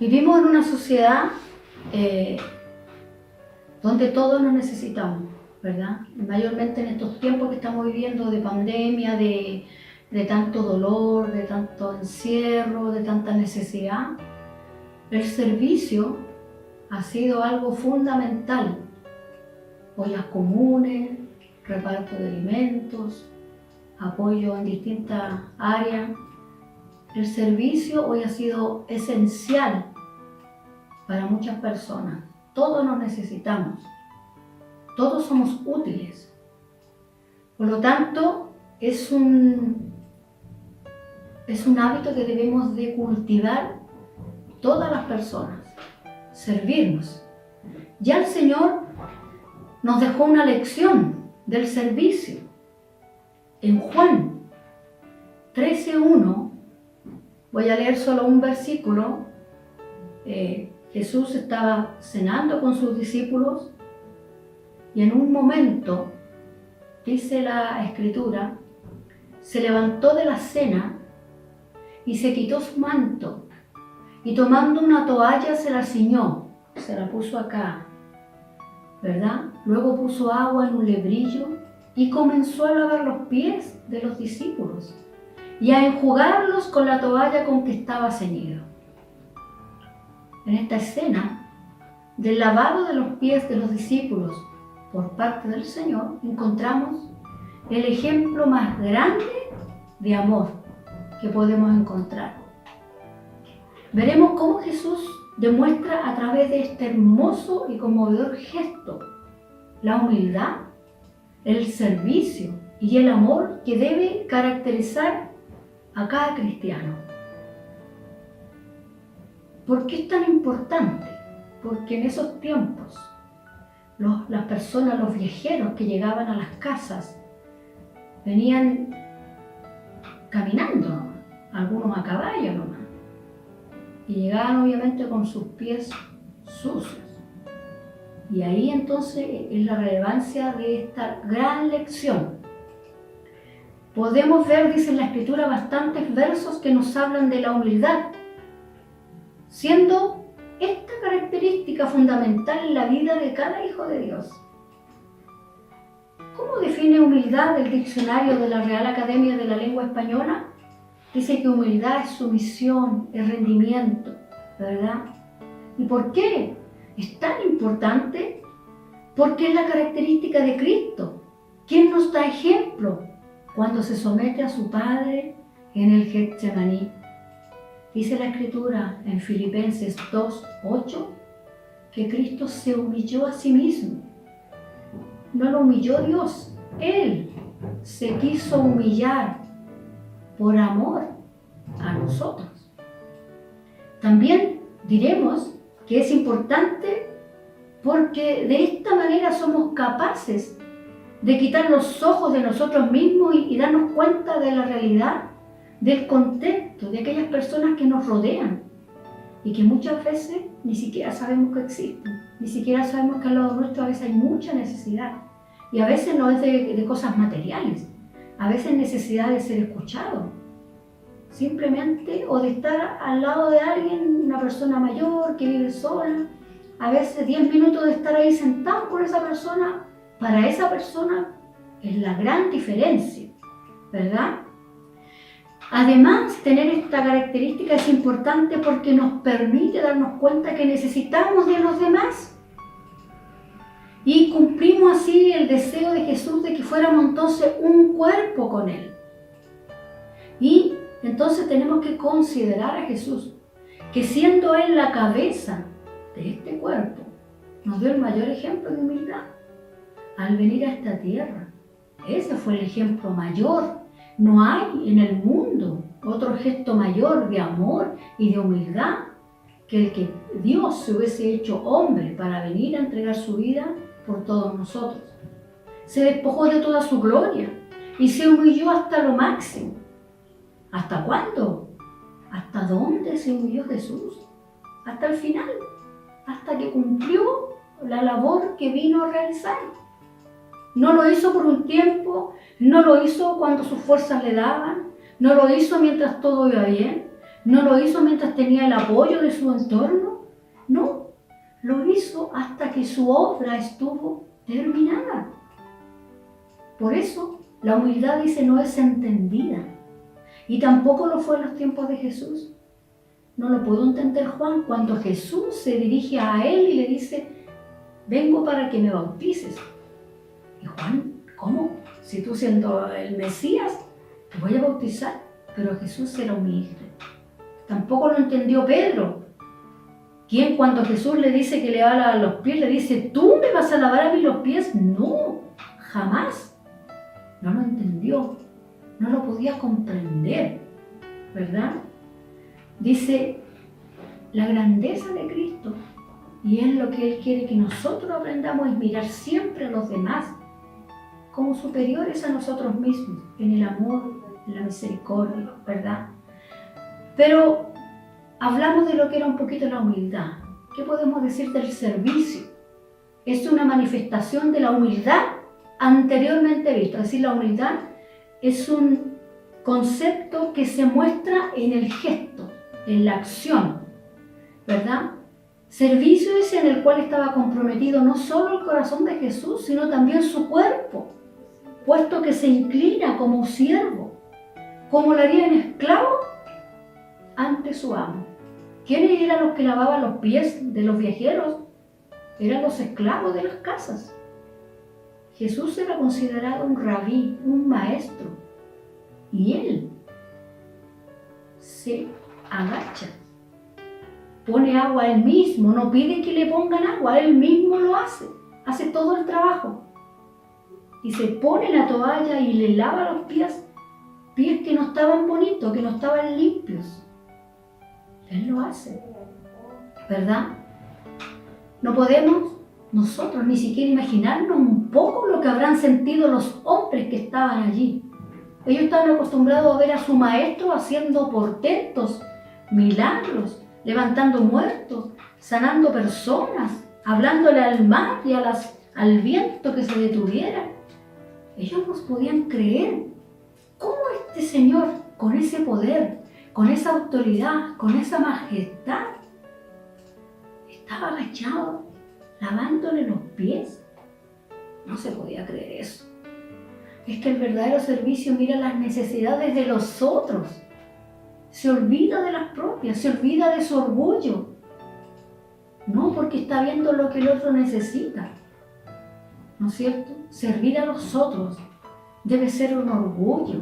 Vivimos en una sociedad donde todos nos necesitamos, ¿verdad? Mayormente en estos tiempos que estamos viviendo de pandemia, de tanto dolor, de tanto encierro, de tanta necesidad, el servicio ha sido algo fundamental. Ollas comunes, reparto de alimentos, apoyo en distintas áreas. El servicio hoy ha sido esencial para muchas personas. Todos nos necesitamos. Todos somos útiles. Por lo tanto, es un hábito que debemos de cultivar todas las personas. Servirnos. Ya el Señor nos dejó una lección del servicio. En Juan 13:1, voy a leer solo un versículo. Jesús estaba cenando con sus discípulos y en un momento, dice la Escritura, se levantó de la cena y se quitó su manto y tomando una toalla se la ciñó, se la puso acá, ¿verdad? Luego puso agua en un lebrillo y comenzó a lavar los pies de los discípulos y a enjugarlos con la toalla con que estaba ceñido. En esta escena del lavado de los pies de los discípulos por parte del Señor, encontramos el ejemplo más grande de amor que podemos encontrar. Veremos cómo Jesús demuestra a través de este hermoso y conmovedor gesto la humildad, el servicio y el amor que debe caracterizar a cada cristiano. ¿Por qué es tan importante? Porque en esos tiempos las personas, los viajeros que llegaban a las casas, venían caminando nomás, algunos a caballo nomás, y llegaban obviamente con sus pies sucios. Y ahí entonces es la relevancia de esta gran lección. Podemos ver, dice en la Escritura, bastantes versos que nos hablan de la humildad, siendo esta característica fundamental en la vida de cada hijo de Dios. ¿Cómo define humildad el diccionario de la Real Academia de la Lengua Española? Dice que humildad es sumisión, es rendimiento, ¿verdad? ¿Y por qué es tan importante? Porque es la característica de Cristo, quien nos da ejemplo cuando se somete a su Padre en el Getsemaní. Dice la Escritura en Filipenses 2:8 que Cristo se humilló a sí mismo. No lo humilló Dios, Él se quiso humillar por amor a nosotros. También diremos que es importante porque de esta manera somos capaces de quitar los ojos de nosotros mismos y darnos cuenta de la realidad, del contexto, de aquellas personas que nos rodean y que muchas veces ni siquiera sabemos que existen, ni siquiera sabemos que al lado nuestro a veces hay mucha necesidad y a veces no es de cosas materiales, a veces necesidad de ser escuchado, simplemente, o de estar al lado de alguien, una persona mayor que vive sola, a veces 10 minutos de estar ahí sentado con esa persona, para esa persona es la gran diferencia, ¿verdad? Además, tener esta característica es importante porque nos permite darnos cuenta que necesitamos de los demás. Y cumplimos así el deseo de Jesús de que fuéramos entonces un cuerpo con Él. Y entonces tenemos que considerar a Jesús, que siendo Él la cabeza de este cuerpo, nos dio el mayor ejemplo de humildad al venir a esta tierra. Ese fue el ejemplo mayor. No hay en el mundo otro gesto mayor de amor y de humildad que el que Dios se hubiese hecho hombre para venir a entregar su vida por todos nosotros. Se despojó de toda su gloria y se humilló hasta lo máximo. ¿Hasta cuándo? ¿Hasta dónde se humilló Jesús? Hasta el final, hasta que cumplió la labor que vino a realizar. No lo hizo por un tiempo, no lo hizo cuando sus fuerzas le daban, no lo hizo mientras todo iba bien, No lo hizo mientras tenía el apoyo de su entorno. No, lo hizo hasta que su obra estuvo terminada. Por eso, la humildad, dice, no es entendida. Y tampoco lo fue en los tiempos de Jesús. No lo pudo entender Juan cuando Jesús se dirige a él y le dice, vengo para que me bautices. Y Juan, ¿cómo? Si tú siendo el Mesías, te voy a bautizar. Pero Jesús era humilde. Tampoco lo entendió Pedro, quien cuando Jesús le dice que le va a lavar los pies, le dice, ¿tú me vas a lavar a mí los pies? No, jamás. No lo entendió, no lo podía comprender, ¿verdad? Dice, la grandeza de Cristo, y es lo que Él quiere que nosotros aprendamos, es mirar siempre a los demás como superiores a nosotros mismos, en el amor, en la misericordia, ¿verdad? Pero hablamos de lo que era un poquito la humildad. ¿Qué podemos decir del servicio? Es una manifestación de la humildad anteriormente vista. Es decir, la humildad es un concepto que se muestra en el gesto, en la acción, ¿verdad? Servicio es en el cual estaba comprometido no solo el corazón de Jesús, sino también su cuerpo, puesto que se inclina como siervo, como lo haría un esclavo ante su amo. ¿Quiénes eran los que lavaban los pies de los viajeros? Eran los esclavos de las casas. Jesús era considerado un rabí, un maestro, y él se agacha, pone agua él mismo, no pide que le pongan agua, él mismo lo hace todo el trabajo. Y se pone la toalla y le lava los pies que no estaban bonitos, que no estaban limpios. Él lo hace, ¿verdad? No podemos nosotros ni siquiera imaginarnos un poco lo que habrán sentido los hombres que estaban allí. Ellos estaban acostumbrados a ver a su maestro haciendo portentos, milagros, levantando muertos, sanando personas, hablándole al mar y al viento que se detuviera. Ellos no podían creer cómo este Señor, con ese poder, con esa autoridad, con esa majestad, estaba agachado, lavándole los pies. No se podía creer eso. Es que el verdadero servicio mira las necesidades de los otros. Se olvida de las propias, se olvida de su orgullo. No, porque está viendo lo que el otro necesita. ¿No es cierto? Servir a los otros debe ser un orgullo.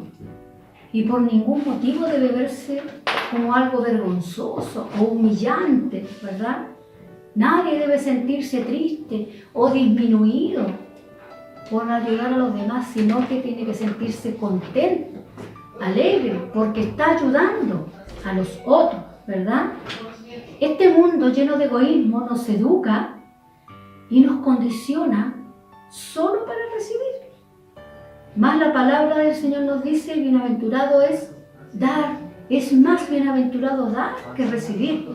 Y por ningún motivo debe verse como algo vergonzoso o humillante, ¿verdad? Nadie debe sentirse triste o disminuido por ayudar a los demás, sino que tiene que sentirse contento, alegre, porque está ayudando a los otros, ¿verdad? Este mundo lleno de egoísmo nos educa y nos condiciona solo para recibir. Más la palabra del Señor nos dice, bienaventurado es dar, es más bienaventurado dar que recibir.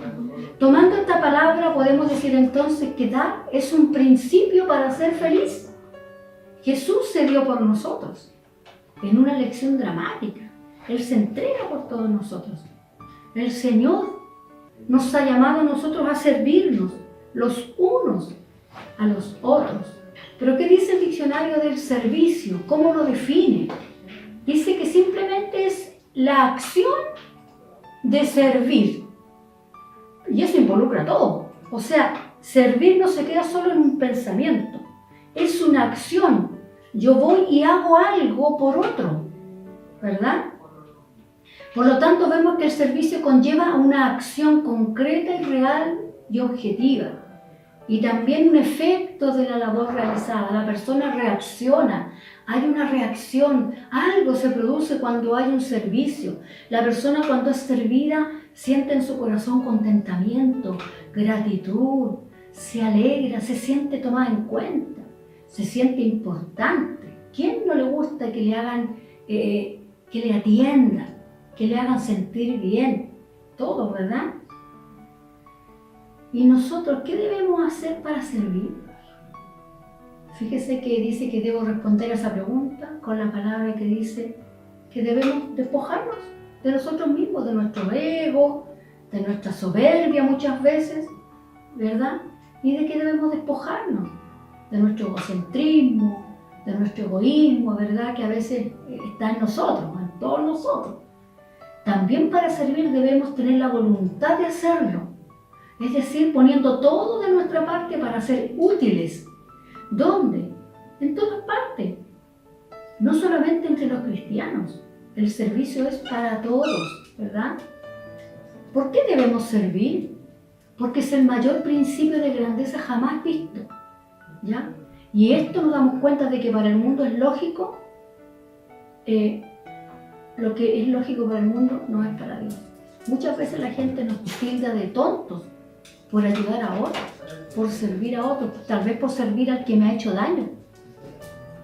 Tomando esta palabra podemos decir entonces que dar es un principio para ser feliz. Jesús se dio por nosotros en una lección dramática. Él se entrega por todos nosotros. El Señor nos ha llamado a nosotros a servirnos los unos a los otros. Pero ¿qué dice el diccionario del servicio? ¿Cómo lo define? Dice que simplemente es la acción de servir. Y eso involucra todo. O sea, servir no se queda solo en un pensamiento. Es una acción. Yo voy y hago algo por otro, ¿verdad? Por lo tanto, vemos que el servicio conlleva una acción concreta y real y objetiva. Y también un efecto de la labor realizada. La persona reacciona, hay una reacción, algo se produce cuando hay un servicio. La persona cuando es servida siente en su corazón contentamiento, gratitud, se alegra, se siente tomada en cuenta, se siente importante. ¿Quién no le gusta que le hagan, que le atiendan, que le hagan sentir bien? Todo, ¿verdad? ¿Y nosotros qué debemos hacer para servir? Fíjese que dice que debo responder a esa pregunta con la palabra que dice que debemos despojarnos de nosotros mismos, de nuestro ego, de nuestra soberbia muchas veces, ¿verdad? Y de que debemos despojarnos de nuestro egocentrismo, de nuestro egoísmo, ¿verdad? Que a veces está en nosotros, en todos nosotros. También para servir debemos tener la voluntad de hacerlo, es decir, poniendo todo de nuestra parte para ser útiles. ¿Dónde? En todas partes, no solamente entre los cristianos. El servicio es para todos, ¿verdad? ¿Por qué debemos servir? Porque es el mayor principio de grandeza jamás visto, ¿ya? Y esto nos damos cuenta de que para el mundo es lógico, lo que es lógico para el mundo no es para Dios. Muchas veces la gente nos tilda de tontos por ayudar a otros, por servir a otros, tal vez por servir al que me ha hecho daño.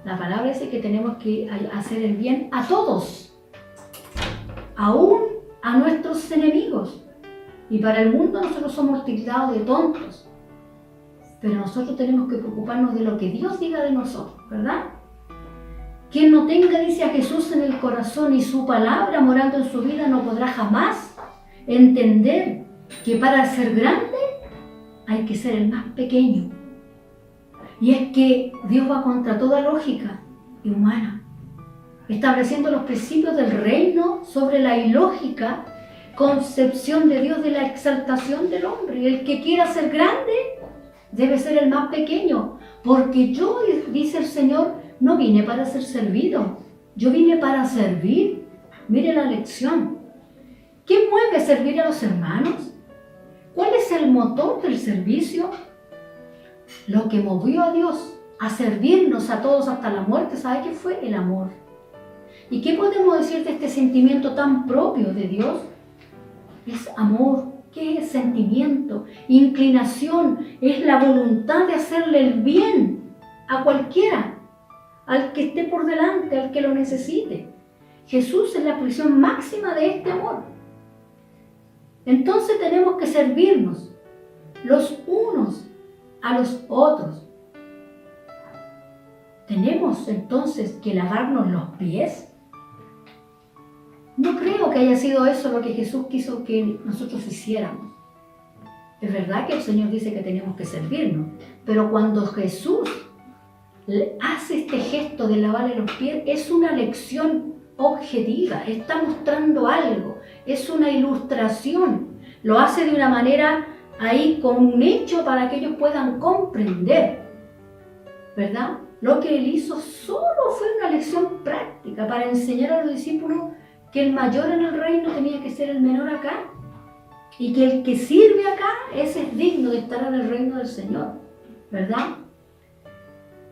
La palabra dice que tenemos que hacer el bien a todos, aún a nuestros enemigos. Y para el mundo nosotros somos tildados de tontos. Pero nosotros tenemos que preocuparnos de lo que Dios diga de nosotros, ¿verdad? Quien no tenga, dice, a Jesús en el corazón y su palabra morando en su vida no podrá jamás entender que para ser grande hay que ser el más pequeño. Y es que Dios va contra toda lógica humana, estableciendo los principios del reino sobre la ilógica concepción de Dios de la exaltación del hombre. El que quiera ser grande debe ser el más pequeño, porque yo, dice el Señor, no vine para ser servido, yo vine para servir. Mire la lección. ¿Qué mueve servir a los hermanos? ¿Cuál es el motor del servicio? Lo que movió a Dios a servirnos a todos hasta la muerte, ¿sabe qué fue? El amor. ¿Y qué podemos decir de este sentimiento tan propio de Dios? Es amor. ¿Qué es sentimiento? Inclinación. Es la voluntad de hacerle el bien a cualquiera, al que esté por delante, al que lo necesite. Jesús es la expresión máxima de este amor. Entonces tenemos que servirnos los unos a los otros. ¿Tenemos entonces que lavarnos los pies? No creo que haya sido eso lo que Jesús quiso que nosotros hiciéramos. Es verdad que el Señor dice que tenemos que servirnos, pero cuando Jesús hace este gesto de lavarle los pies, es una lección objetiva, está mostrando algo, es una ilustración, lo hace de una manera ahí con un hecho para que ellos puedan comprender, ¿verdad? Lo que él hizo solo fue una lección práctica para enseñar a los discípulos que el mayor en el reino tenía que ser el menor acá, y que el que sirve acá, ese es digno de estar en el reino del Señor, ¿verdad?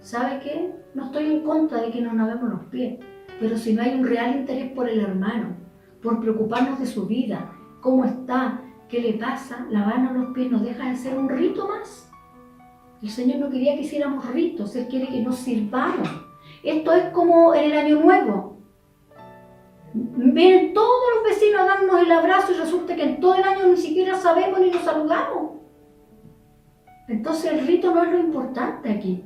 ¿Sabe qué? No estoy en contra de que nos lavemos los pies, pero si no hay un real interés por el hermano, por preocuparnos de su vida, cómo está, qué le pasa, lavarnos los pies nos deja de ser un rito más. El Señor no quería que hiciéramos ritos, Él quiere que nos sirvamos. Esto es como en el Año Nuevo. Ven todos los vecinos a darnos el abrazo y resulta que en todo el año ni siquiera sabemos ni nos saludamos. Entonces el rito no es lo importante aquí.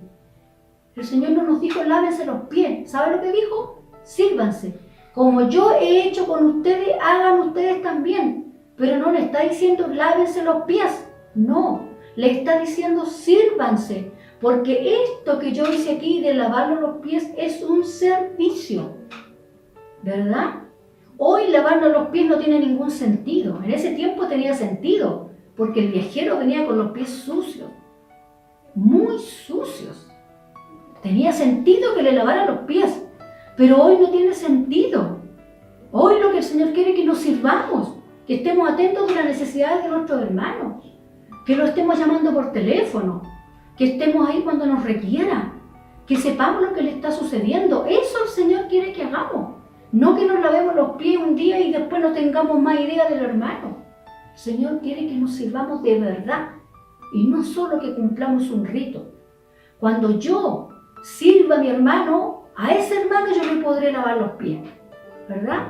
El Señor no nos dijo lávense los pies. ¿Sabe lo que dijo? Sírvanse. Como yo he hecho con ustedes, hagan ustedes también. Pero no le está diciendo lávense los pies. No, le está diciendo sírvanse. Porque esto que yo hice aquí de lavarnos los pies es un servicio. ¿Verdad? Hoy lavarnos los pies no tiene ningún sentido. En ese tiempo tenía sentido, porque el viajero venía con los pies sucios, muy sucios. Tenía sentido que le lavara los pies, pero hoy no tiene sentido. Hoy lo que el Señor quiere es que nos sirvamos, que estemos atentos de las necesidades de nuestros hermanos, que lo estemos llamando por teléfono, que estemos ahí cuando nos requiera, que sepamos lo que le está sucediendo. Eso el Señor quiere que hagamos. No que nos lavemos los pies un día y después no tengamos más idea del hermano. El Señor quiere que nos sirvamos de verdad y no solo que cumplamos un rito. Cuando yo sirva a mi hermano, a ese hermano yo le podré lavar los pies, ¿verdad?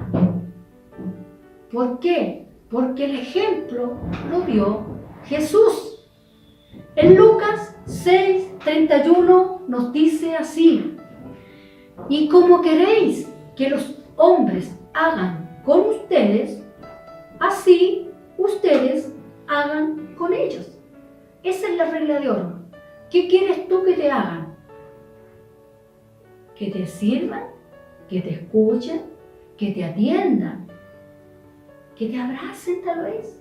¿Por qué? Porque el ejemplo lo dio Jesús. En Lucas 6:31 nos dice así: y como queréis que los hombres hagan con ustedes, así ustedes hagan con ellos. Esa es la regla de oro. ¿Qué quieres tú que te hagan? Que te sirvan, que te escuchen, que te atiendan, que te abracen tal vez,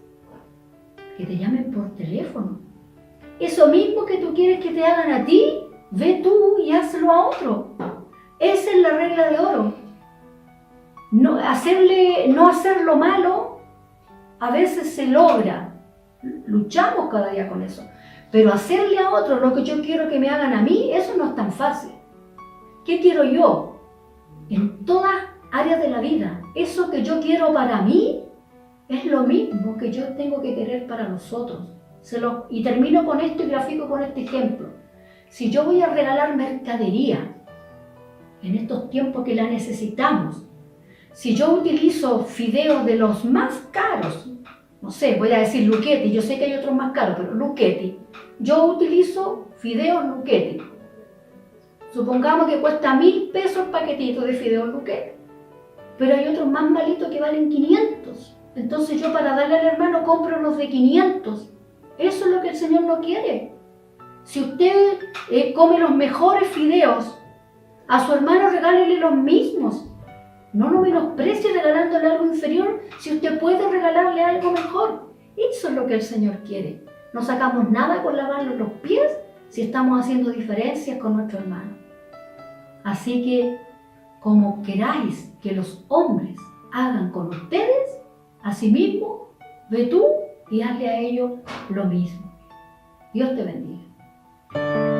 que te llamen por teléfono. Eso mismo que tú quieres que te hagan a ti, ve tú y hazlo a otro. Esa es la regla de oro. No hacer lo malo a veces se logra. Luchamos cada día con eso. Pero hacerle a otro lo que yo quiero que me hagan a mí, eso no es tan fácil. ¿Qué quiero yo? En todas áreas de la vida, eso que yo quiero para mí es lo mismo que yo tengo que querer para los otros. Y termino con esto y grafico con este ejemplo. Si yo voy a regalar mercadería en estos tiempos que la necesitamos, si yo utilizo fideos de los más caros, no sé, voy a decir Lucchetti, yo sé que hay otros más caros, pero Lucchetti, yo utilizo fideos Lucchetti. Supongamos que cuesta 1.000 pesos el paquetito de fideos Lucchetti, pero hay otros más malitos que valen 500. Entonces yo para darle al hermano compro los de 500. Eso es lo que el Señor no quiere. Si usted come los mejores fideos, a su hermano regálele los mismos. No lo menosprecie regalándole algo inferior si usted puede regalarle algo mejor. Eso es lo que el Señor quiere. No sacamos nada con lavarle los pies si estamos haciendo diferencias con nuestro hermano. Así que, como queráis que los hombres hagan con ustedes, asimismo, ve tú y hazle a ellos lo mismo. Dios te bendiga.